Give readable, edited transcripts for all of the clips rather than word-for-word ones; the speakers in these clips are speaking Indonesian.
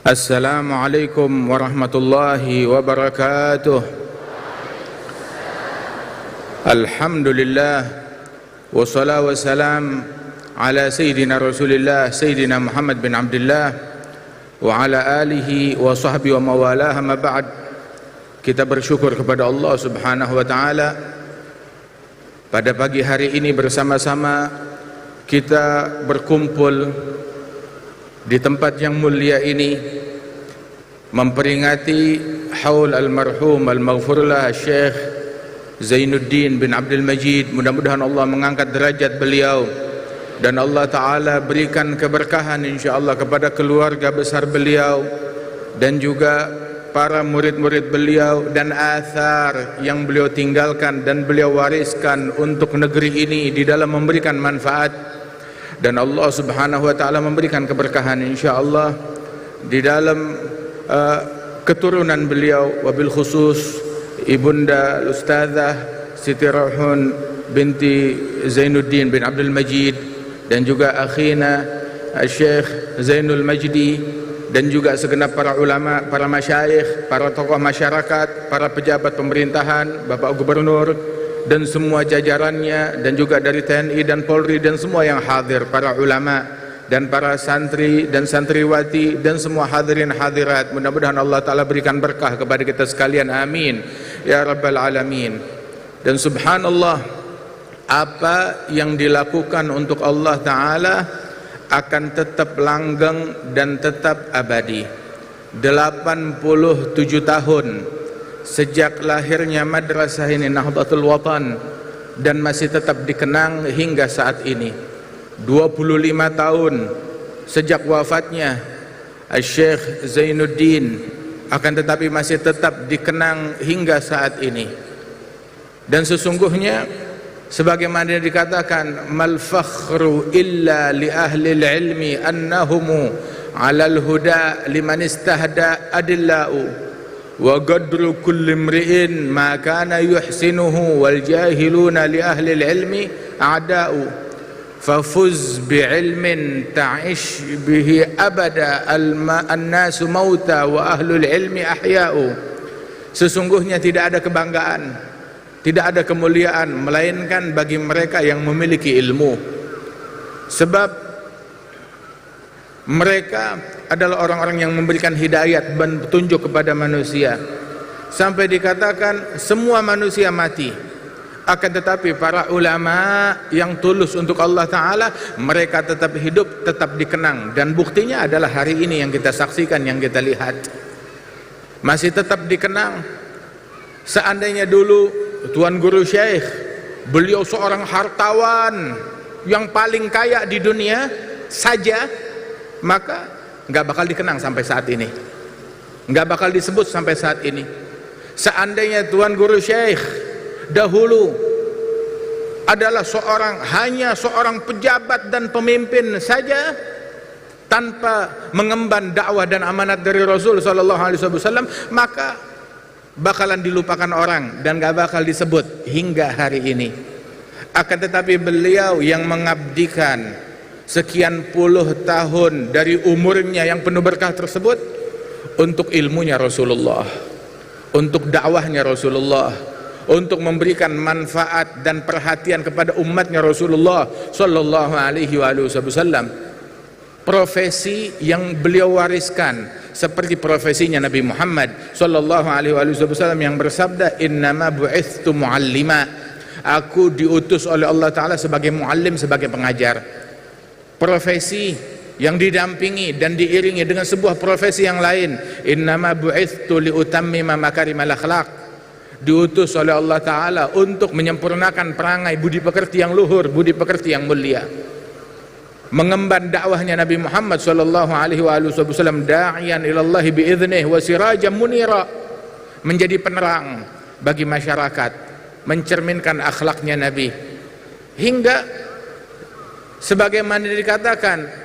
Assalamualaikum warahmatullahi wabarakatuh. Alhamdulillah wassalatu wassalam ala sayyidina Rasulillah sayyidina Muhammad bin Abdullah wa ala alihi wa sahbihi wa mawalah. Amma ba'd. Kita bersyukur kepada Allah Subhanahu wa taala pada pagi hari ini bersama-sama kita berkumpul di tempat yang mulia ini memperingati haul almarhum al-maghfurlah Syekh Zainuddin bin Abdul Majid. Mudah-mudahan Allah mengangkat derajat beliau dan Allah Ta'ala berikan keberkahan insyaAllah kepada keluarga besar beliau dan juga para murid-murid beliau dan athar yang beliau tinggalkan dan beliau wariskan untuk negeri ini di dalam memberikan manfaat. Dan Allah Subhanahu wa taala memberikan keberkahan insyaallah di dalam keturunan beliau, wabil khusus ibunda Ustazah Siti Rauhun binti Zainuddin bin Abdul Majid dan juga akhina Syekh Zainul Majdi dan juga segenap para ulama, para masyayikh, para tokoh masyarakat, para pejabat pemerintahan, Bapak Gubernur dan semua jajarannya, dan juga dari TNI dan Polri dan semua yang hadir, para ulama dan para santri dan santriwati dan semua hadirin hadirat. Mudah-mudahan Allah Ta'ala berikan berkah kepada kita sekalian, amin ya rabbal alamin. Dan subhanallah, apa yang dilakukan untuk Allah Ta'ala akan tetap langgeng dan tetap abadi. 87 tahun sejak lahirnya madrasah ini, Nahdlatul Watan, dan masih tetap dikenang hingga saat ini. 25 tahun sejak wafatnya Syekh Zainuddin, akan tetapi masih tetap dikenang hingga saat ini. Dan sesungguhnya sebagaimana dikatakan, mal fakhru illa li ahli ilmi annahumu alal huda liman istahda adillau wa qadru kulli imri'in ma kana yuhsinuhu wal jahiluna li ahli ilmi a'da'u fafuz bi ilmin ta'ish bihi abada an-nasu mauta wa ahlul ilmi ahya'u. Sesungguhnya tidak ada kebanggaan, tidak ada kemuliaan melainkan bagi mereka yang memiliki ilmu, sebab mereka adalah orang-orang yang memberikan hidayat dan petunjuk kepada manusia. Sampai dikatakan semua manusia mati, akan tetapi para ulama yang tulus untuk Allah Ta'ala, mereka tetap hidup, tetap dikenang. Dan buktinya adalah hari ini yang kita saksikan, yang kita lihat, masih tetap dikenang. Seandainya dulu Tuan Guru Syekh, beliau seorang hartawan yang paling kaya di dunia saja, maka nggak bakal dikenang sampai saat ini, nggak bakal disebut sampai saat ini. Seandainya Tuan Guru Syekh dahulu adalah hanya seorang pejabat dan pemimpin saja, tanpa mengemban dakwah dan amanat dari Rasul Sallallahu Alaihi Wasallam, maka bakalan dilupakan orang dan nggak bakal disebut hingga hari ini. Akan tetapi beliau yang mengabdikan sekian puluh tahun dari umurnya yang penuh berkah tersebut untuk ilmunya Rasulullah, untuk dakwahnya Rasulullah, untuk memberikan manfaat dan perhatian kepada umatnya Rasulullah Sallallahu Alaihi Wasallam. Profesi yang beliau wariskan seperti profesinya Nabi Muhammad Sallallahu Alaihi Wasallam yang bersabda, innama bu'ithtu muallima, aku diutus oleh Allah Ta'ala sebagai muallim, sebagai pengajar. Profesi yang didampingi dan diiringi dengan sebuah profesi yang lain, innama bu'ithtu liutammima makarimal akhlaq, diutus oleh Allah Ta'ala untuk menyempurnakan perangai budi pekerti yang luhur, budi pekerti yang mulia. Mengemban dakwahnya Nabi Muhammad sallallahu alaihi wasallam, da'iyan ilallahi bi'idhnih wa sirajan munira, menjadi penerang bagi masyarakat, mencerminkan akhlaknya Nabi. Hingga sebagaimana dikatakan,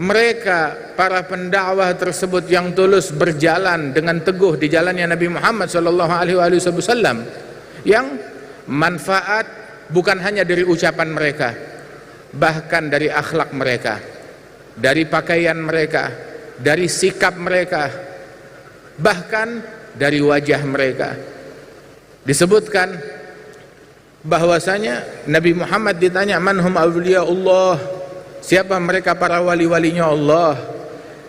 mereka para pendakwah tersebut yang tulus berjalan dengan teguh di jalannya Nabi Muhammad sallallahu alaihi wasallam, yang manfaat bukan hanya dari ucapan mereka, bahkan dari akhlak mereka, dari pakaian mereka, dari sikap mereka, bahkan dari wajah mereka. Disebutkan bahwasanya Nabi Muhammad ditanya, "Man hum awliyaullah?" Siapa mereka para wali-walinya Allah?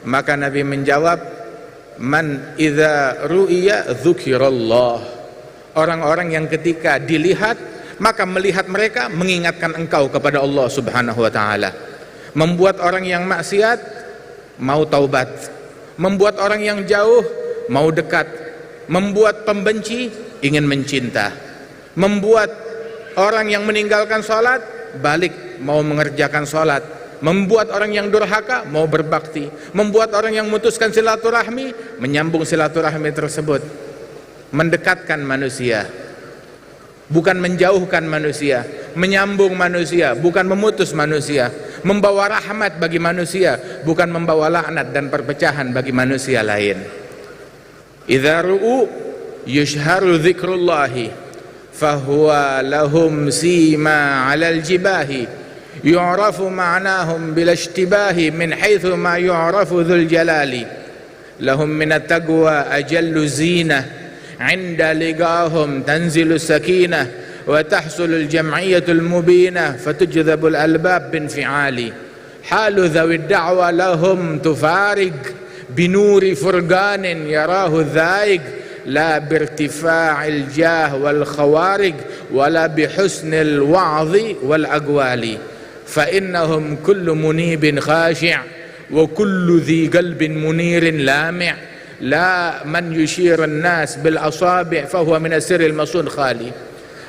Maka Nabi menjawab, "Man idza ru'iya dzukirallah." Orang-orang yang ketika dilihat, maka melihat mereka mengingatkan engkau kepada Allah Subhanahu wa taala. Membuat orang yang maksiat mau taubat, membuat orang yang jauh mau dekat, membuat pembenci ingin mencinta, membuat orang yang meninggalkan sholat balik mau mengerjakan sholat, membuat orang yang durhaka mau berbakti, membuat orang yang memutuskan silaturahmi menyambung silaturahmi tersebut. Mendekatkan manusia, bukan menjauhkan manusia, menyambung manusia, bukan memutus manusia, membawa rahmat bagi manusia, bukan membawa laknat dan perpecahan bagi manusia lain. Idza ru'u yushharu dzikrullahi fahuwa lahum sima 'alal jibahi yu'rafu ma'nahum bil ishtibahi min haitsu ma yu'rafu dzul jalali lahum min at-taqwa ajallu zinah 'inda liqahum tanzilu sakinah wa tahsulul jam'iyyatul mubinah fatujdzabul albab bin fi'ali halu dzawid da'wa lahum tufarig binuri furganin yarahu dhaig la birtifa'il jah wal khawarig wala bihusnil wa'zi wal agwali fa innahum kullu munibin khashi' wa kullu dhi qalbin munirin lami' la man yushir an-nas bil asabi' fa huwa min asiril masun khali.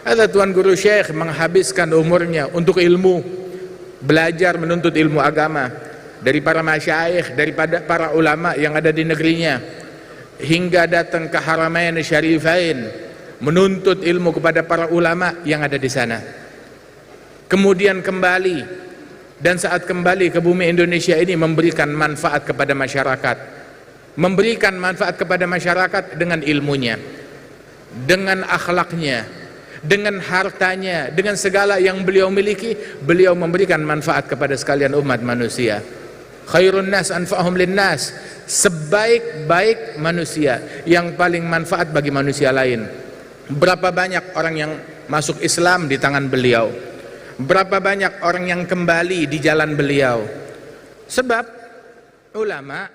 Ada Tuan Guru Syekh menghabiskan umurnya untuk ilmu, belajar menuntut ilmu agama dari para masyayikh, daripada para ulama yang ada di negerinya, hingga datang ke Haramain Syarifain menuntut ilmu kepada para ulama yang ada di sana. Kemudian kembali, dan saat kembali ke bumi Indonesia ini memberikan manfaat kepada masyarakat, memberikan manfaat kepada masyarakat dengan ilmunya, dengan akhlaknya, dengan hartanya, dengan segala yang beliau miliki. Beliau memberikan manfaat kepada sekalian umat manusia. Khairun nas anfa'hum linnas, sebaik-baik manusia yang paling manfaat bagi manusia lain. Berapa banyak orang yang masuk Islam di tangan beliau, berapa banyak orang yang kembali di jalan beliau. Sebab ulama